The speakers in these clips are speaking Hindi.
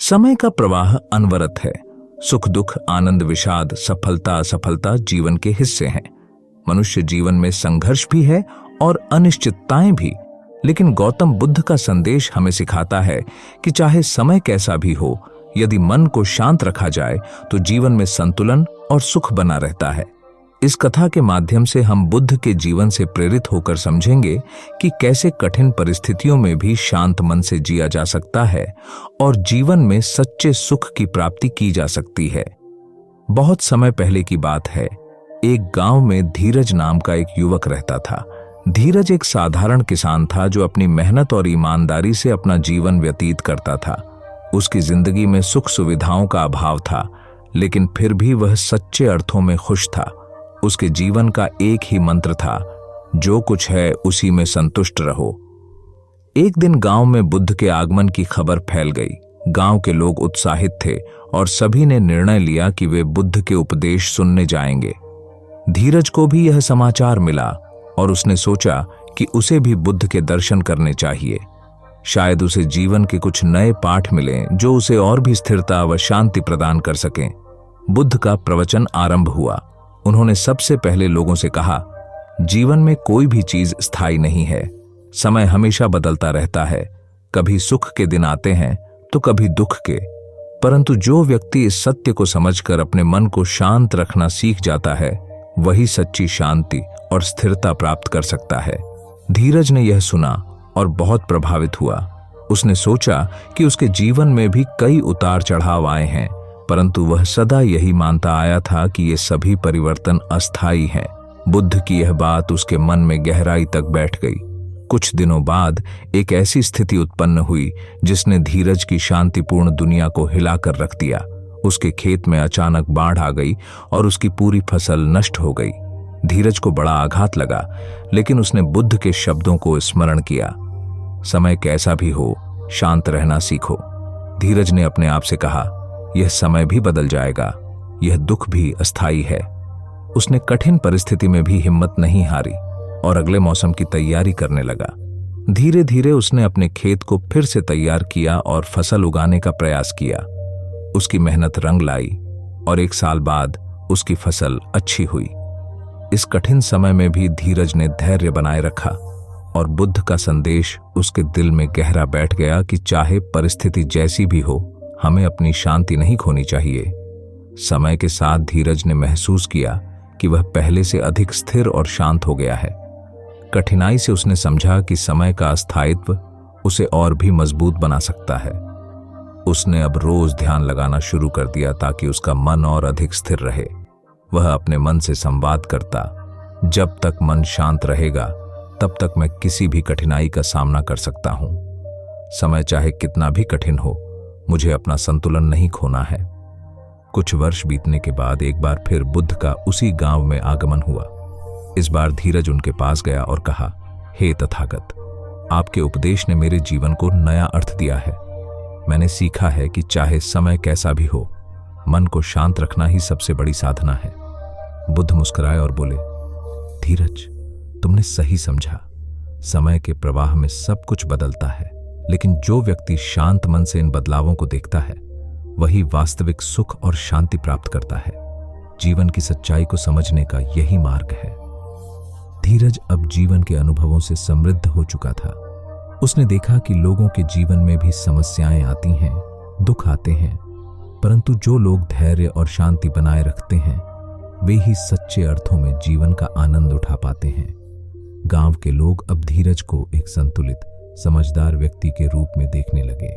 समय का प्रवाह अनवरत है। सुख दुख, आनंद विषाद, सफलता असफलता जीवन के हिस्से हैं। मनुष्य जीवन में संघर्ष भी है और अनिश्चितताएं भी। लेकिन गौतम बुद्ध का संदेश हमें सिखाता है कि चाहे समय कैसा भी हो, यदि मन को शांत रखा जाए तो जीवन में संतुलन और सुख बना रहता है। इस कथा के माध्यम से हम बुद्ध के जीवन से प्रेरित होकर समझेंगे कि कैसे कठिन परिस्थितियों में भी शांत मन से जिया जा सकता है और जीवन में सच्चे सुख की प्राप्ति की जा सकती है। बहुत समय पहले की बात है। एक गांव में धीरज नाम का एक युवक रहता था। धीरज एक साधारण किसान था जो अपनी मेहनत और ईमानदारी से अपना जीवन व्यतीत करता था। उसकी जिंदगी में सुख सुविधाओं का अभाव था, लेकिन फिर भी वह सच्चे अर्थों में खुश था। उसके जीवन का एक ही मंत्र था, जो कुछ है उसी में संतुष्ट रहो। एक दिन गांव में बुद्ध के आगमन की खबर फैल गई। गांव के लोग उत्साहित थे और सभी ने निर्णय लिया कि वे बुद्ध के उपदेश सुनने जाएंगे। धीरज को भी यह समाचार मिला और उसने सोचा कि उसे भी बुद्ध के दर्शन करने चाहिए। शायद उसे जीवन के कुछ नए पाठ मिलें जो उसे और भी स्थिरता व शांति प्रदान कर सकें। बुद्ध का प्रवचन आरंभ हुआ। उन्होंने सबसे पहले लोगों से कहा, जीवन में कोई भी चीज स्थायी नहीं है। समय हमेशा बदलता रहता है। कभी सुख के दिन आते हैं तो कभी दुख के, परंतु जो व्यक्ति इस सत्य को समझकर अपने मन को शांत रखना सीख जाता है, वही सच्ची शांति और स्थिरता प्राप्त कर सकता है। धीरज ने यह सुना और बहुत प्रभावित हुआ। उसने सोचा कि उसके जीवन में भी कई उतार चढ़ाव आए हैं, परंतु वह सदा यही मानता आया था कि ये सभी परिवर्तन अस्थायी हैं। बुद्ध की यह बात उसके मन में गहराई तक बैठ गई। कुछ दिनों बाद एक ऐसी स्थिति उत्पन्न हुई जिसने धीरज की शांतिपूर्ण दुनिया को हिलाकर रख दिया। उसके खेत में अचानक बाढ़ आ गई और उसकी पूरी फसल नष्ट हो गई। धीरज को बड़ा आघात लगा, लेकिन उसने बुद्ध के शब्दों को स्मरण किया, समय कैसा भी हो, शांत रहना सीखो। धीरज ने अपने आप से कहा, यह समय भी बदल जाएगा, यह दुख भी अस्थायी है। उसने कठिन परिस्थिति में भी हिम्मत नहीं हारी और अगले मौसम की तैयारी करने लगा। धीरे धीरे उसने अपने खेत को फिर से तैयार किया और फसल उगाने का प्रयास किया। उसकी मेहनत रंग लाई और 1 साल बाद उसकी फसल अच्छी हुई। इस कठिन समय में भी धीरज ने धैर्य बनाए रखा और बुद्ध का संदेश उसके दिल में गहरा बैठ गया कि चाहे परिस्थिति जैसी भी हो, हमें अपनी शांति नहीं खोनी चाहिए। समय के साथ धीरज ने महसूस किया कि वह पहले से अधिक स्थिर और शांत हो गया है। कठिनाई से उसने समझा कि समय का अस्थायित्व उसे और भी मजबूत बना सकता है। उसने अब रोज ध्यान लगाना शुरू कर दिया ताकि उसका मन और अधिक स्थिर रहे। वह अपने मन से संवाद करता, जब तक मन शांत रहेगा तब तक मैं किसी भी कठिनाई का सामना कर सकता हूं। समय चाहे कितना भी कठिन हो, मुझे अपना संतुलन नहीं खोना है। कुछ वर्ष बीतने के बाद एक बार फिर बुद्ध का उसी गांव में आगमन हुआ। इस बार धीरज उनके पास गया और कहा, हे तथागत, आपके उपदेश ने मेरे जीवन को नया अर्थ दिया है। मैंने सीखा है कि चाहे समय कैसा भी हो, मन को शांत रखना ही सबसे बड़ी साधना है। बुद्ध मुस्कुराए और बोले, धीरज, तुमने सही समझा। समय के प्रवाह में सब कुछ बदलता है, लेकिन जो व्यक्ति शांत मन से इन बदलावों को देखता है, वही वास्तविक सुख और शांति प्राप्त करता है। जीवन की सच्चाई को समझने का यही मार्ग है। धीरज अब जीवन के अनुभवों से समृद्ध हो चुका था। उसने देखा कि लोगों के जीवन में भी समस्याएं आती हैं, दुख आते हैं, परंतु जो लोग धैर्य और शांति बनाए रखते हैं, वे ही सच्चे अर्थों में जीवन का आनंद उठा पाते हैं। गांव के लोग अब धीरज को एक संतुलित, समझदार व्यक्ति के रूप में देखने लगे।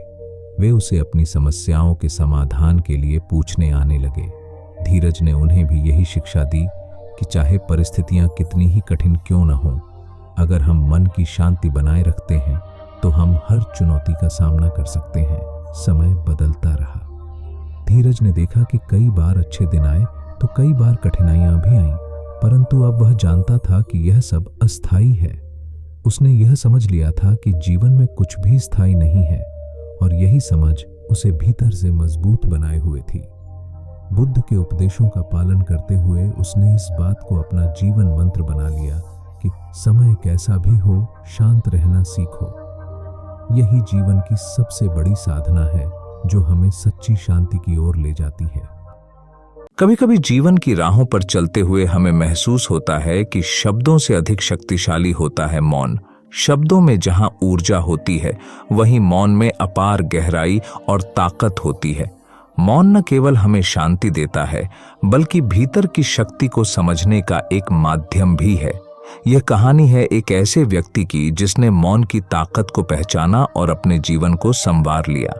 वे उसे अपनी समस्याओं के समाधान के लिए पूछने आने लगे। धीरज ने उन्हें भी यही शिक्षा दी कि चाहे परिस्थितियां कितनी ही कठिन क्यों न हों, अगर हम मन की शांति बनाए रखते हैं तो हम हर चुनौती का सामना कर सकते हैं। समय बदलता रहा। धीरज ने देखा कि कई बार अच्छे दिन आए तो कई बार कठिनाइयां भी आईं, परंतु अब वह जानता था कि यह सब अस्थायी है। उसने यह समझ लिया था कि जीवन में कुछ भी स्थायी नहीं है और यही समझ उसे भीतर से मजबूत बनाए हुए थी। बुद्ध के उपदेशों का पालन करते हुए उसने इस बात को अपना जीवन मंत्र बना लिया कि समय कैसा भी हो, शांत रहना सीखो। यही जीवन की सबसे बड़ी साधना है जो हमें सच्ची शांति की ओर ले जाती है। कभी कभी जीवन की राहों पर चलते हुए हमें महसूस होता है कि शब्दों से अधिक शक्तिशाली होता है मौन। शब्दों में जहां ऊर्जा होती है, वहीं मौन में अपार गहराई और ताकत होती है। मौन न केवल हमें शांति देता है, बल्कि भीतर की शक्ति को समझने का एक माध्यम भी है। यह कहानी है एक ऐसे व्यक्ति की जिसने मौन की ताकत को पहचाना और अपने जीवन को संवार लिया।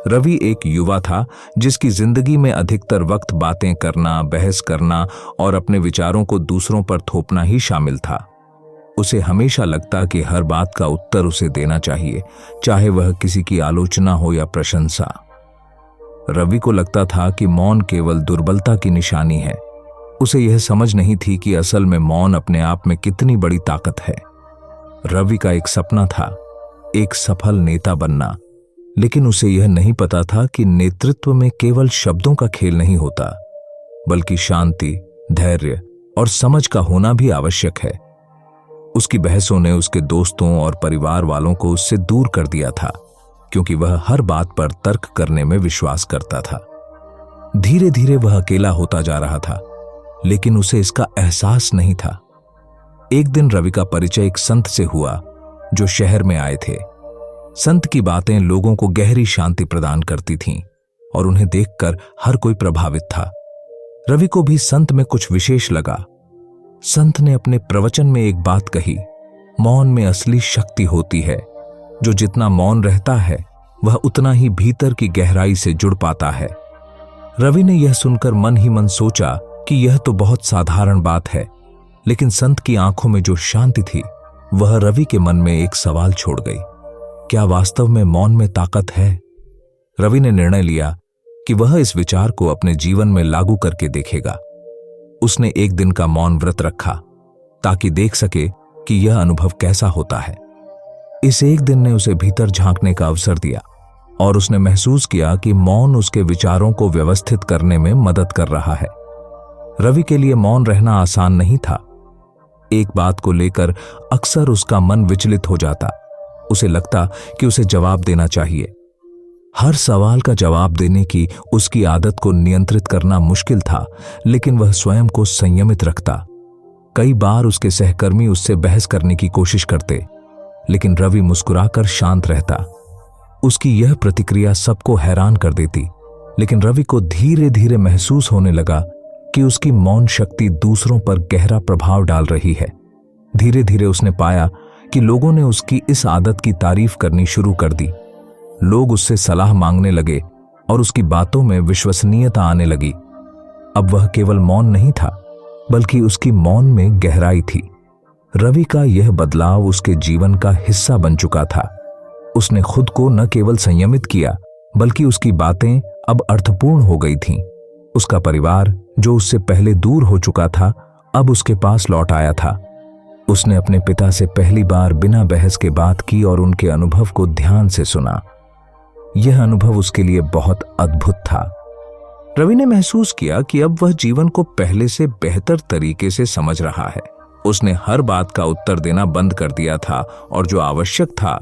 रवि एक युवा था जिसकी जिंदगी में अधिकतर वक्त बातें करना, बहस करना और अपने विचारों को दूसरों पर थोपना ही शामिल था। उसे हमेशा लगता कि हर बात का उत्तर उसे देना चाहिए, चाहे वह किसी की आलोचना हो या प्रशंसा। रवि को लगता था कि मौन केवल दुर्बलता की निशानी है। उसे यह समझ नहीं थी कि असल में मौन अपने आप में कितनी बड़ी ताकत है। रवि का एक सपना था, एक सफल नेता बनना, लेकिन उसे यह नहीं पता था कि नेतृत्व में केवल शब्दों का खेल नहीं होता, बल्कि शांति, धैर्य और समझ का होना भी आवश्यक है। उसकी बहसों ने उसके दोस्तों और परिवार वालों को उससे दूर कर दिया था, क्योंकि वह हर बात पर तर्क करने में विश्वास करता था। धीरे धीरे वह अकेला होता जा रहा था, लेकिन उसे इसका एहसास नहीं था। एक दिन रवि का परिचय एक संत से हुआ जो शहर में आए थे। संत की बातें लोगों को गहरी शांति प्रदान करती थीं और उन्हें देखकर हर कोई प्रभावित था। रवि को भी संत में कुछ विशेष लगा। संत ने अपने प्रवचन में एक बात कही, मौन में असली शक्ति होती है। जो जितना मौन रहता है, वह उतना ही भीतर की गहराई से जुड़ पाता है। रवि ने यह सुनकर मन ही मन सोचा कि यह तो बहुत साधारण बात है, लेकिन संत की आंखों में जो शांति थी, वह रवि के मन में एक सवाल छोड़ गई। क्या वास्तव में मौन में ताकत है? रवि ने निर्णय लिया कि वह इस विचार को अपने जीवन में लागू करके देखेगा। उसने एक दिन का मौन व्रत रखा ताकि देख सके कि यह अनुभव कैसा होता है। इस एक दिन ने उसे भीतर झांकने का अवसर दिया और उसने महसूस किया कि मौन उसके विचारों को व्यवस्थित करने में मदद कर रहा है। रवि के लिए मौन रहना आसान नहीं था। एक बात को लेकर अक्सर उसका मन विचलित हो जाता। उसे लगता कि उसे जवाब देना चाहिए। हर सवाल का जवाब देने की उसकी आदत को नियंत्रित करना मुश्किल था, लेकिन वह स्वयं को संयमित रखता। कई बार उसके सहकर्मी उससे बहस करने की कोशिश करते, लेकिन रवि मुस्कुराकर शांत रहता। उसकी यह प्रतिक्रिया सबको हैरान कर देती, लेकिन रवि को धीरे धीरे महसूस होने लगा कि उसकी मौन शक्ति दूसरों पर गहरा प्रभाव डाल रही है। धीरे धीरे उसने पाया कि लोगों ने उसकी इस आदत की तारीफ करनी शुरू कर दी। लोग उससे सलाह मांगने लगे और उसकी बातों में विश्वसनीयता आने लगी। अब वह केवल मौन नहीं था, बल्कि उसकी मौन में गहराई थी। रवि का यह बदलाव उसके जीवन का हिस्सा बन चुका था। उसने खुद को न केवल संयमित किया, बल्कि उसकी बातें अब अर्थपूर्ण हो गई थीं। उसका परिवार, जो उससे पहले दूर हो चुका था, अब उसके पास लौट आया था। उसने अपने पिता से पहली बार बिना बहस के बात की और उनके अनुभव को ध्यान से सुना। यह अनुभव उसके लिए बहुत अद्भुत था। रवि ने महसूस किया कि अब वह जीवन को पहले से बेहतर तरीके से समझ रहा है। उसने हर बात का उत्तर देना बंद कर दिया था और जो आवश्यक था,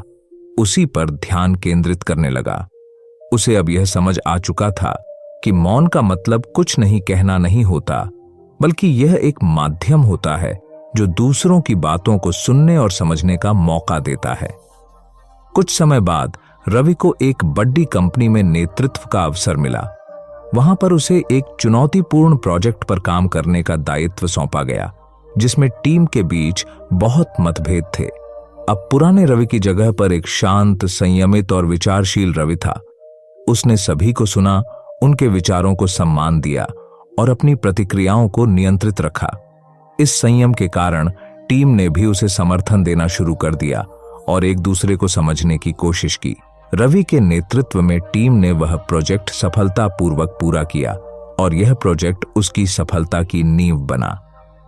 उसी पर ध्यान केंद्रित करने लगा। उसे अब यह समझ आ चुका था कि मौन का मतलब कुछ नहीं कहना नहीं होता, बल्कि यह एक माध्यम होता है जो दूसरों की बातों को सुनने और समझने का मौका देता है। कुछ समय बाद रवि को एक बड़ी कंपनी में नेतृत्व का अवसर मिला। वहां पर उसे एक चुनौतीपूर्ण प्रोजेक्ट पर काम करने का दायित्व सौंपा गया, जिसमें टीम के बीच बहुत मतभेद थे। अब पुराने रवि की जगह पर एक शांत, संयमित और विचारशील रवि था। उसने सभी को सुना, उनके विचारों को सम्मान दिया और अपनी प्रतिक्रियाओं को नियंत्रित रखा। इस संयम के कारण टीम ने भी उसे समर्थन देना शुरू कर दिया और एक दूसरे को समझने की कोशिश की। रवि के नेतृत्व में टीम ने वह प्रोजेक्ट सफलतापूर्वक पूरा किया और यह प्रोजेक्ट उसकी सफलता की नींव बना।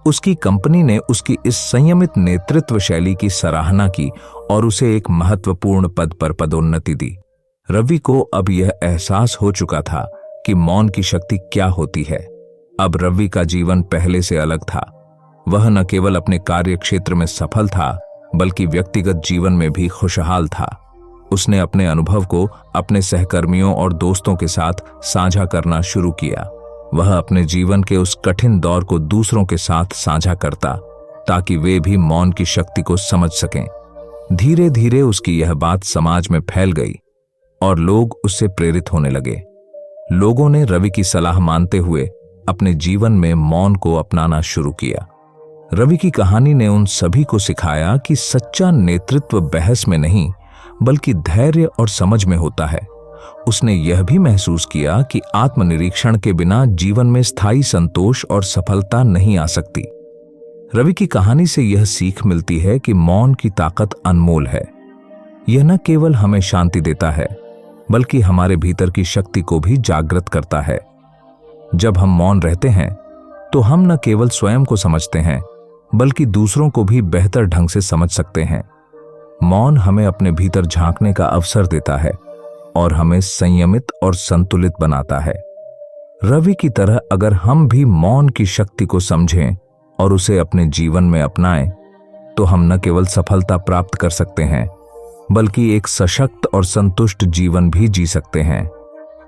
उसकी कंपनी ने उसकी इस संयमित नेतृत्व शैली की सराहना की और उसे एक महत्वपूर्ण पद पर पदोन्नति दी। रवि को अब यह एहसास हो चुका था कि मौन की शक्ति क्या होती है। अब रवि का जीवन पहले से अलग था। वह न केवल अपने कार्य क्षेत्र में सफल था, बल्कि व्यक्तिगत जीवन में भी खुशहाल था। उसने अपने अनुभव को अपने सहकर्मियों और दोस्तों के साथ साझा करना शुरू किया। वह अपने जीवन के उस कठिन दौर को दूसरों के साथ साझा करता ताकि वे भी मौन की शक्ति को समझ सकें। धीरे धीरे उसकी यह बात समाज में फैल गई और लोग उससे प्रेरित होने लगे। लोगों ने रवि की सलाह मानते हुए अपने जीवन में मौन को अपनाना शुरू किया। रवि की कहानी ने उन सभी को सिखाया कि सच्चा नेतृत्व बहस में नहीं बल्कि धैर्य और समझ में होता है। उसने यह भी महसूस किया कि आत्मनिरीक्षण के बिना जीवन में स्थायी संतोष और सफलता नहीं आ सकती। रवि की कहानी से यह सीख मिलती है कि मौन की ताकत अनमोल है। यह न केवल हमें शांति देता है बल्कि हमारे भीतर की शक्ति को भी जागृत करता है। जब हम मौन रहते हैं तो हम न केवल स्वयं को समझते हैं बल्कि दूसरों को भी बेहतर ढंग से समझ सकते हैं। मौन हमें अपने भीतर झांकने का अवसर देता है और हमें संयमित और संतुलित बनाता है। रवि की तरह अगर हम भी मौन की शक्ति को समझें और उसे अपने जीवन में अपनाएं तो हम न केवल सफलता प्राप्त कर सकते हैं बल्कि एक सशक्त और संतुष्ट जीवन भी जी सकते हैं।